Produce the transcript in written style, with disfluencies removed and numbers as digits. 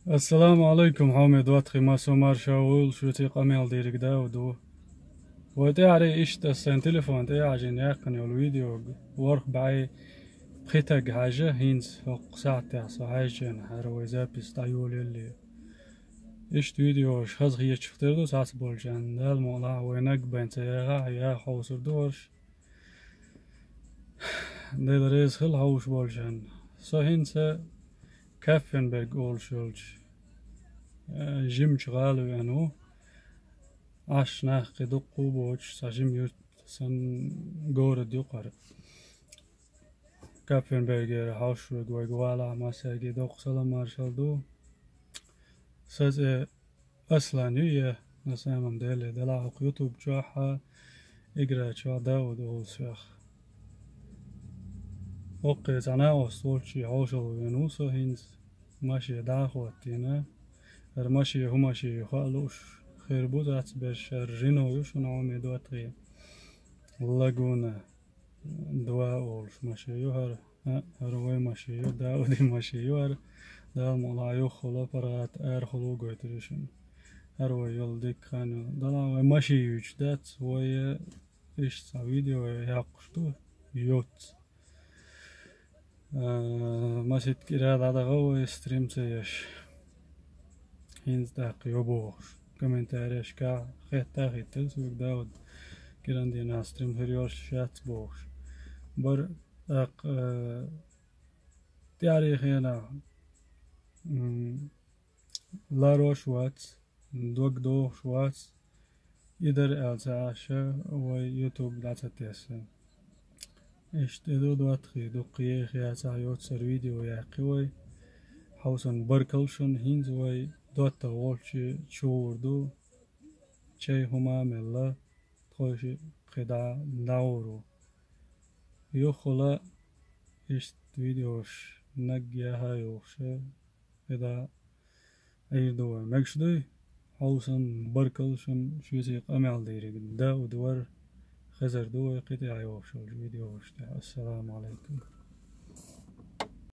السلام عليكم حامد واتخي ما سومار شاول شو تي قميل ديرك داودو وتعري ايش تسين تليفون عجين يقني الفيديو ورق بعي بخيتك حاجة هينز فوق ساعتي صحيحين حروي زابس تايول اللي ايش فيديو خز هي تشفتردو ساس بولجان دال مولا وينك بين سيغا يا خوصر دورش دي دريز خل هوش بولجان سو هينسا كافنبرغ اول شولج جيم شغالو يعني عش ناقي دقو بوش ساجم يوت سن جورد يقر كابين بيجي هاوش وجوالا ما ساجي دق سلام مارشال دو ساز أصلا هي نسمع ديلي دلا يوتيوب جاها إجرا شو داود والشيخ أوكي أنا وصلت هاوش وينوسو هينز ماشي داخوتينا ماشي هماشي خالوش خير بوزات بش رينو يوش نعمي دوتري لاجونا دواء أولش ماشي هر هروي ماشي داودي ماشي هر دا مولا خلا برات خلو قويتريشن هروي يلديك خانو دا ماشي يوش دات ويا إيش سا فيديو ياقشتو يوت ماشي تكيرا دا غو ستريم سيش هينز داق يوبوش كومنتاريش كا خيت تاخي تلسوك داود كيران دينا ستريم فريوش شات بوش بر اق تاريخ هنا لارو شوات دوك دو شوات يدر الزعاشة ويوتيوب داتتيس ايش تدو دواتخي دو قيخ يا سايوت سر فيديو يا قوي حوسن بركلشن هينز وي دوتا والشي شور دو شي هما ملا خوشي قدا داورو يخلا ايش فيديوش نجيا هايوش إذا أي دوا مكشدي حوسن بركلشن شو زي قمع ديري دا ودور خزر دوا قطع يوش الفيديو السلام عليكم.